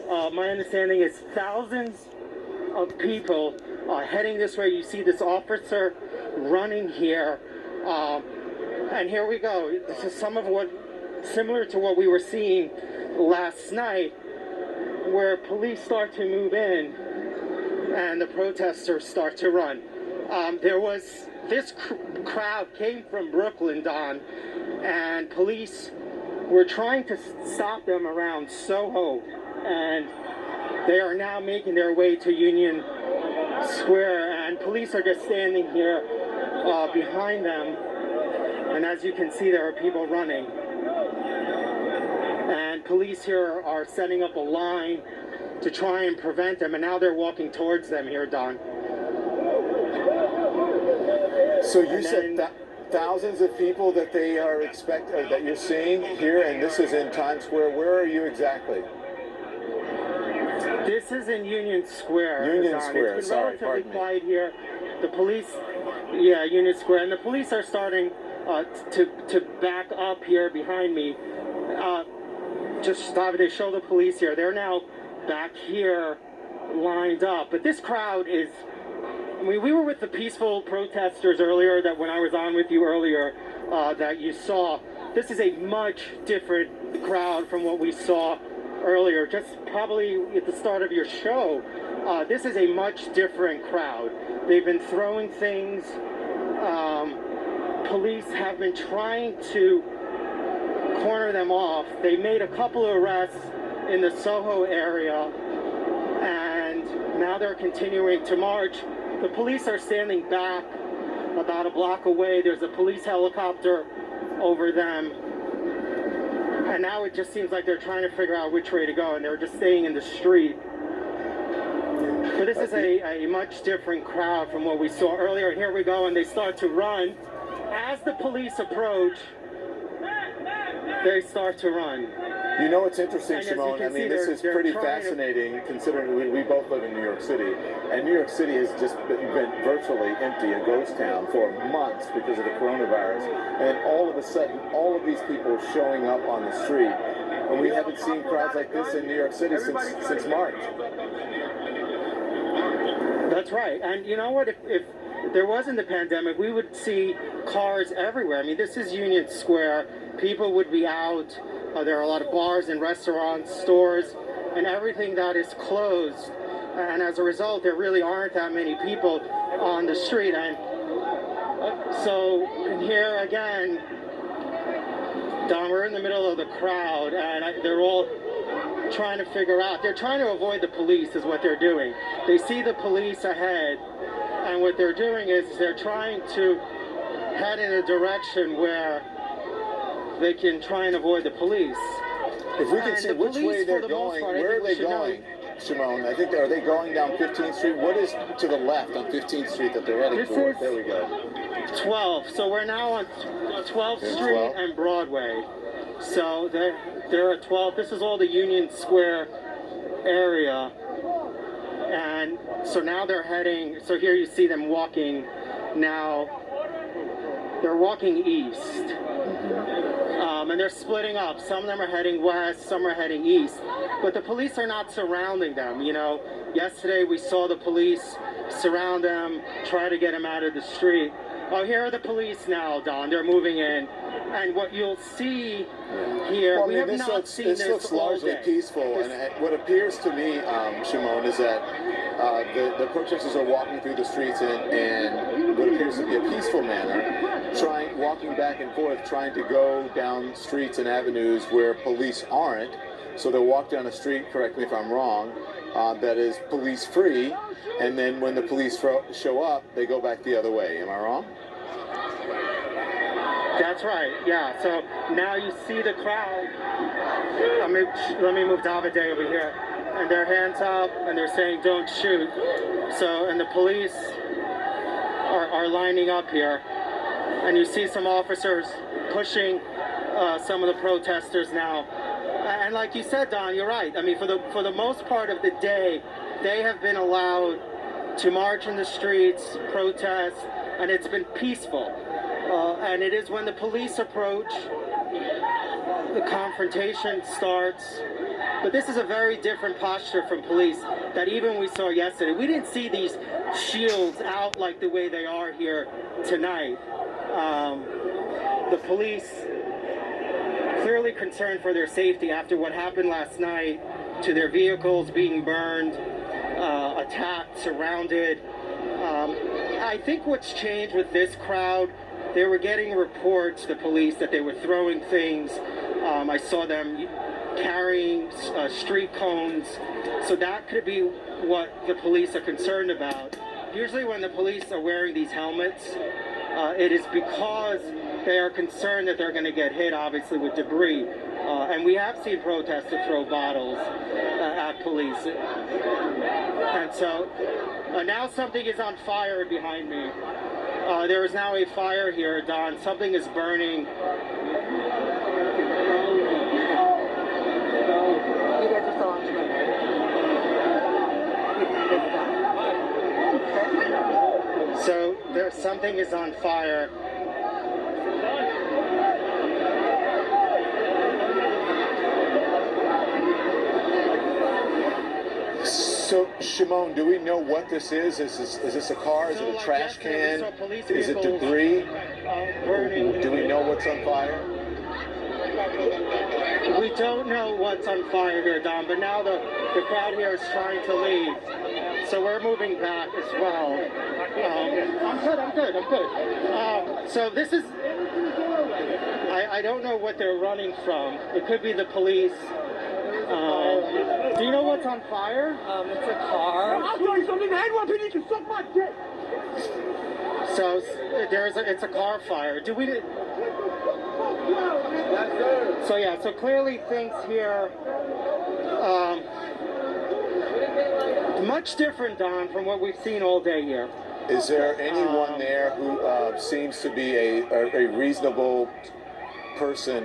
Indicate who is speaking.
Speaker 1: my understanding is thousands of people heading this way. You see this officer running here, and here we go. This is similar to what we were seeing last night, where police start to move in and the protesters start to run. This crowd came from Brooklyn, Don, and police were trying to stop them around Soho, and they are now making their way to Union Square, and police are just standing here behind them, and as you can see, there are people running. And police here are setting up a line to try and prevent them, and now they're walking towards them here, Don.
Speaker 2: So you said thousands of people that they are that you're seeing here, and this is in Times Square. Where are you exactly?
Speaker 1: This is in Union Square.
Speaker 2: Union Square.
Speaker 1: It's been relatively quiet here. The police, Union Square, and the police are starting to back up here behind me. They show the police here. They're now back here, lined up. But this crowd is. We were with the peaceful protesters earlier, that when I was on with you earlier, that you saw. This is a much different crowd from what we saw earlier, just probably at the start of your show. This is a much different crowd. They've been throwing things. Police have been trying to corner them off. They made a couple of arrests in the Soho area, and now they're continuing to march. The police are standing back about a block away. There's a police helicopter over them. And now it just seems like they're trying to figure out which way to go, and they're just staying in the street. But this is a much different crowd from what we saw earlier. Here we go, and they start to run. As the police approach, they start to run.
Speaker 2: You know what's interesting, Shimon? I mean, this is pretty fascinating, considering we both live in New York City, and New York City has just been virtually empty, a ghost town, for months because of the coronavirus. And all of a sudden, all of these people showing up on the street, and we haven't seen crowds like this in New York City since March.
Speaker 1: That's right. And you know what? If there wasn't the pandemic, we would see cars everywhere. I mean, this is Union Square. People would be out. There are a lot of bars and restaurants, stores, and everything that is closed. And as a result, there really aren't that many people on the street. And so here again, Don, we're in the middle of the crowd, and they're all trying to figure out. They're trying to avoid the police is what they're doing. They see the police ahead, and what they're doing is they're trying to head in a direction where they can try and avoid the police.
Speaker 2: If we can see which way they're going, where are they going, Shimon? I think are they going down 15th Street? What is to the left on 15th Street that they're heading toward? There we go.
Speaker 1: 12. So we're now on 12th Street and Broadway. So they're at 12. This is all the Union Square area. And so now they're heading, so here you see them walking now. They're walking east. And they're splitting up. Some of them are heading west, some are heading east. But the police are not surrounding them. You know, yesterday we saw the police surround them, try to get them out of the street. Oh, here are the police now, Don. They're moving in. And what you'll see here,
Speaker 2: well,
Speaker 1: we have not seen this
Speaker 2: looks largely peaceful. And what appears to me, Shimon, is that the protesters are walking through the streets in what appears to be a peaceful manner, walking back and forth, trying to go down streets and avenues where police aren't. So they'll walk down a street, correct me if I'm wrong, that is police-free, and then when the police show up, they go back the other way. Am I wrong?
Speaker 1: That's right, yeah. So now you see the crowd. Let me move Davide over here. And their hands up, and they're saying, don't shoot. So, and the police are lining up here. And you see some officers pushing some of the protesters now. And like you said, Don, you're right. I mean, for the most part of the day, they have been allowed to march in the streets, protest, and it's been peaceful. And it is when the police approach, the confrontation starts, But this is a very different posture from police that even we saw yesterday. We didn't see these shields out like the way they are here tonight. The police clearly concerned for their safety after what happened last night to their vehicles being burned, attacked, surrounded. I think what's changed with this crowd, they were getting reports, the police, that they were throwing things. I saw them carrying street cones. So that could be what the police are concerned about. Usually when the police are wearing these helmets, it is because they are concerned that they're going to get hit, obviously, with debris. And we have seen protesters throw bottles at police. And so now something is on fire behind me. There is now a fire here, Don. Something is burning. So something is on fire.
Speaker 2: So, Shimon, do we know what this is? Is this a car? Is it a trash can? Is it debris?
Speaker 1: Burning.
Speaker 2: Do we know what's on fire?
Speaker 1: We don't know what's on fire here, Don, but now the crowd here is trying to leave. So we're moving back as well. I'm good. So this is, I don't know what they're running from. It could be the police. Do you know what's on fire?
Speaker 3: It's a car.
Speaker 4: I'll tell you something. I want people to suck my dick.
Speaker 1: So it's a car fire. Do we? So yeah. So clearly things here much different, Don, from what we've seen all day here.
Speaker 2: Is there anyone there who seems to be a reasonable person?